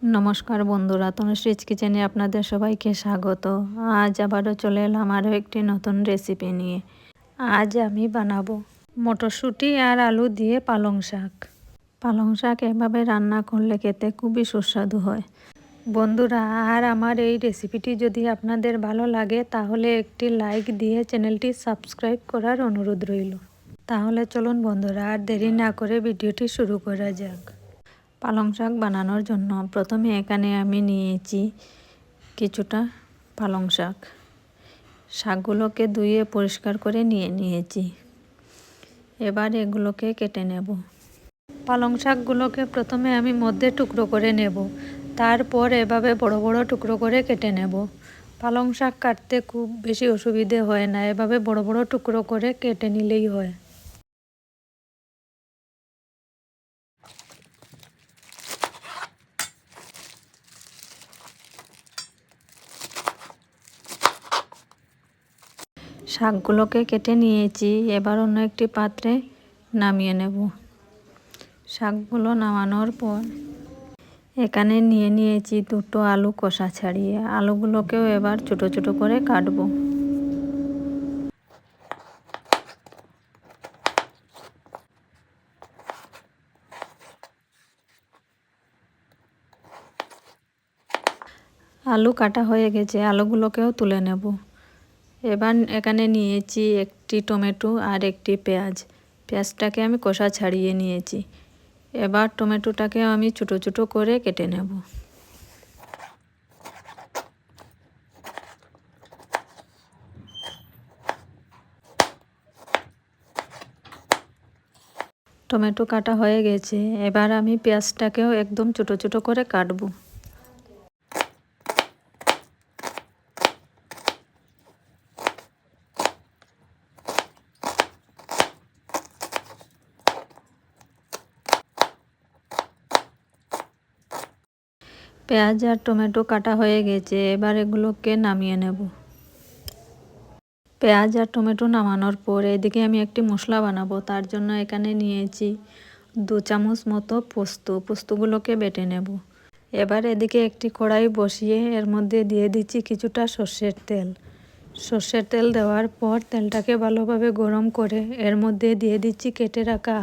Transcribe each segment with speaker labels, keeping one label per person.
Speaker 1: নমস্কার বন্ধুরা, তনুশ্রীজ কিচেনে আপনাদের সবাইকে স্বাগত। আজ আবারও চলে এলাম আরও একটি নতুন রেসিপি নিয়ে। আজ আমি বানাবো মটরশুঁটি আর আলু দিয়ে পালং শাক। পালং শাক এভাবে রান্না করলে খেতে খুবই সুস্বাদু হয় বন্ধুরা। আর আমার এই রেসিপিটি যদি আপনাদের ভালো লাগে তাহলে একটি লাইক দিয়ে চ্যানেলটি সাবস্ক্রাইব করার অনুরোধ রইল। তাহলে চলুন বন্ধুরা, আর দেরি না করে ভিডিওটি শুরু করা যাক। পালং শাক বানানোর জন্য প্রথমে এখানে আমি নিয়েছি কিছুটা পালং শাক। শাকগুলোকে ধুয়ে পরিষ্কার করে নিয়েছি। এবার এগুলোকে কেটে নেব। পালং শাকগুলোকে প্রথমে আমি মধ্যে টুকরো করে নেব, তারপর এভাবে বড় বড় টুকরো করে কেটে নেব। পালং শাক কাটতে খুব বেশি অসুবিধে হয় না, এভাবে বড় বড় টুকরো করে কেটে নিলেই হয়। শাকগুলোকে কেটে নিয়েছি, এবার অন্য একটি পাত্রে নামিয়ে নেব। শাকগুলো নামানোর পর এখানে নিয়েছি দুটো আলু কষা ছাড়িয়ে। আলুগুলোকেও এবার ছোট ছোট করে কাটবো। আলু কাটা হয়ে গেছে, আলুগুলোকেও তুলে নেব। এবার এখানে নিয়েছি একটি টমেটো আর একটি পেঁয়াজ। পেঁয়াজটাকে আমি কষা ছাড়িয়ে নিয়েছি। এবার টমেটোটাকে আমি ছোট ছোট করে কেটে নেব। টমেটো কাটা হয়ে গেছে, এবার আমি পেঁয়াজটাকেও একদম ছোট ছোট করে কাটবো। পেঁয়াজ আর টমেটো কাটা হয়ে গেছে, এবার এগুলোকে নামিয়ে নেব। পেঁয়াজ আর টমেটো নামানোর পর এদিকে আমি একটি মশলা বানাবো। তার জন্য এখানে নিয়েছি 2 চামচ মতো পোস্তগুলোকে বেটে নেব। এবার এদিকে একটি কড়াই বসিয়ে এর মধ্যে দিয়ে দিচ্ছি কিছুটা সর্ষের তেল দেওয়ার পর তেলটাকে ভালোভাবে গরম করে এর মধ্যে দিয়ে দিচ্ছি কেটে রাখা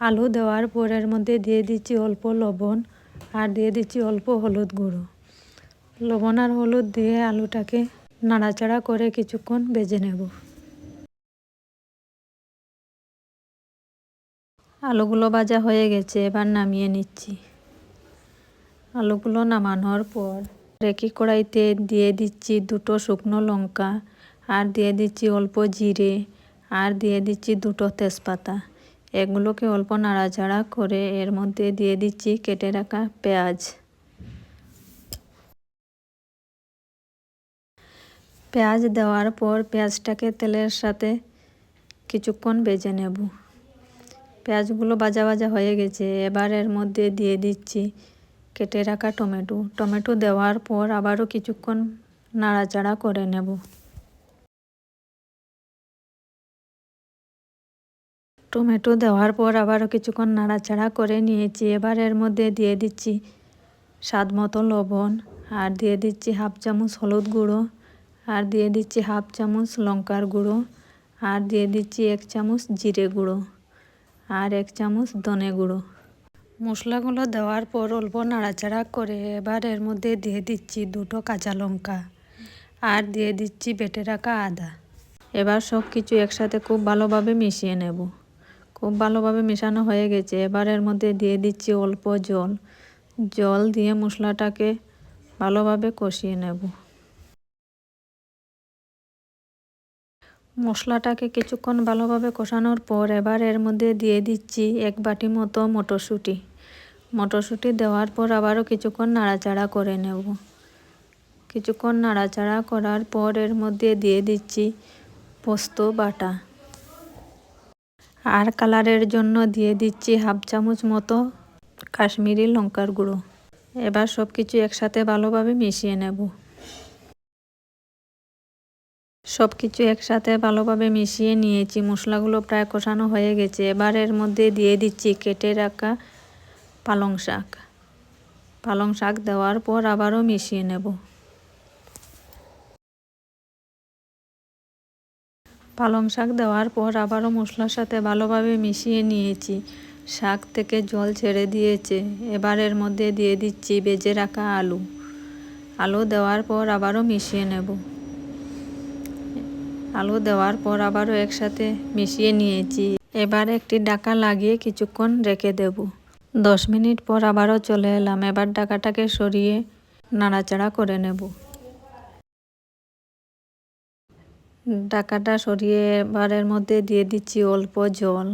Speaker 1: আলু দেওয়ার পর এর মধ্যে দিয়ে দিচ্ছি অল্প লবণ আর দিয়ে দিচ্ছি অল্প হলুদ গুঁড়ো। লবণ আর হলুদ দিয়ে আলুটাকে নাড়াচাড়া করে কিছুক্ষণ ভেজে নেব। আলুগুলো ভাজা হয়ে গেছে, এবার নামিয়ে নিচ্ছি। আলুগুলো নামানোর পর একই কড়াইতে দিয়ে দিচ্ছি 2টো শুকনো লঙ্কা আর দিয়ে দিচ্ছি অল্প জিরে আর দিয়ে দিচ্ছি 2টো তেজপাতা। এগুলোকে অল্প নাড়াচাড়া করে এর মধ্যে দিয়ে দিচ্ছি কেটে রাখা পেঁয়াজ দেওয়ার পর পেঁয়াজটাকে তেলের সাথে কিছুক্ষণ ভেজে নেব। পেঁয়াজগুলো ভাজা হয়ে গেছে, এবার এর মধ্যে দিয়ে দিচ্ছি কেটে রাখা টমেটো দেওয়ার পর আবারও কিছুক্ষণ নাড়াচাড়া করে নেব। টমেটো দেওয়ার পর আবারও কিছুক্ষণ নাড়াচাড়া করে নিয়েছি। এবার এর মধ্যে দিয়ে দিচ্ছি স্বাদ মতো লবণ আর দিয়ে দিচ্ছি 1/2 চামচ হলুদ গুঁড়ো আর দিয়ে দিচ্ছি 1/2 চামচ লঙ্কার গুঁড়ো আর দিয়ে দিচ্ছি 1 চামচ জিরে গুঁড়ো আর 1 চামচ ধনে গুঁড়ো। মশলাগুলো দেওয়ার পর অল্প নাড়াচাড়া করে এবার এর মধ্যে দিয়ে দিচ্ছি 2টো কাঁচা লঙ্কা আর দিয়ে দিচ্ছি বেটে রাখা আদা। এবার সব কিছু একসাথে খুব ভালোভাবে মিশিয়ে নেব। খুব ভালোভাবে মেশানো হয়ে গেছে, এবার এর মধ্যে দিয়ে দিচ্ছি অল্প জল দিয়ে মশলাটাকে ভালোভাবে কষিয়ে নেব। মশলাটাকে কিছুক্ষণ ভালোভাবে কষানোর পর এবার এর মধ্যে দিয়ে দিচ্ছি 1 বাটি মতো মটরশুঁটি দেওয়ার পর আবারও কিছুক্ষণ নাড়াচাড়া করে নেব। কিছুক্ষণ নাড়াচাড়া করার পর এর মধ্যে দিয়ে দিচ্ছি পোস্ত বাটা আর কালারের জন্য দিয়ে দিচ্ছি 1/2 চামচ মতো কাশ্মীরি লঙ্কার গুঁড়ো। এবার সব কিছু একসাথে ভালোভাবে মিশিয়ে নেব। সব কিছু একসাথে ভালোভাবে মিশিয়ে নিয়েছি। মশলাগুলো প্রায় কষানো হয়ে গেছে, এবার এর মধ্যে দিয়ে দিচ্ছি কেটে রাখা পালং শাক। পালং শাক দেওয়ার পর আবারও মিশিয়ে নেব। পালং শাক দেওয়ার পর আবারও মশলার সাথে ভালোভাবে মিশিয়ে নিয়েছি। শাক থেকে জল ছেড়ে দিয়েছে। এবার এর মধ্যে দিয়ে দিচ্ছি ভেজে রাখা আলু। আলু দেওয়ার পর আবারও মিশিয়ে নেব। আলু দেওয়ার পর আবারও একসাথে মিশিয়ে নিয়েছি। এবার একটি ঢাকা লাগিয়ে কিছুক্ষণ রেখে দেব। 10 মিনিট পর আবারও চলে এলাম। এবার ঢাকাটাকে সরিয়ে নাড়াচাড়া করে নেব। ঢাকাটা সরিয়ে এবার এর মধ্যে দিয়ে দিচ্ছি অল্প জল।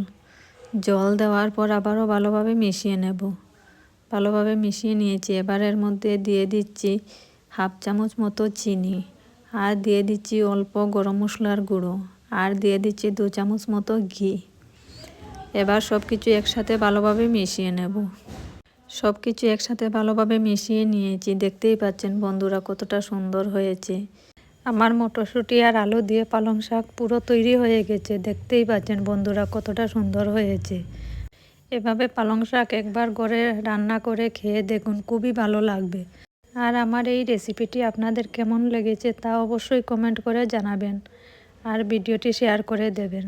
Speaker 1: জল দেওয়ার পর আবারও ভালোভাবে মিশিয়ে নেব। ভালোভাবে মিশিয়ে নিয়েছি। এবার এর মধ্যে দিয়ে দিচ্ছি হাফ চামচ মতো চিনি, আর দিয়ে দিচ্ছি অল্প গরম মশলার গুঁড়ো, আর দিয়ে দিচ্ছি 2 চামচ মতো ঘি। এবার সব কিছু একসাথে ভালোভাবে মিশিয়ে নেব। সব কিছু একসাথে ভালোভাবে মিশিয়ে নিয়েছি। দেখতেই পাচ্ছেন বন্ধুরা কতটা সুন্দর হয়েছে। আমার মটরশুঁটি আর আলু দিয়ে পালং শাক পুরো তৈরি হয়ে গেছে। দেখতেই পাচ্ছেন বন্ধুরা কতটা সুন্দর হয়েছে। এভাবে পালং শাক একবার করে রান্না করে খেয়ে দেখুন, খুবই ভালো লাগবে। আর আমার এই রেসিপিটি আপনাদের কেমন লেগেছে তা অবশ্যই কমেন্ট করে জানাবেন, আর ভিডিওটি শেয়ার করে দেবেন।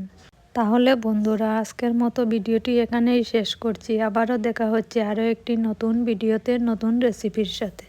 Speaker 1: তাহলে বন্ধুরা আজকের মতো ভিডিওটি এখানেই শেষ করছি। আবারও দেখা হচ্ছে আরও একটি নতুন ভিডিওতে নতুন রেসিপির সাথে।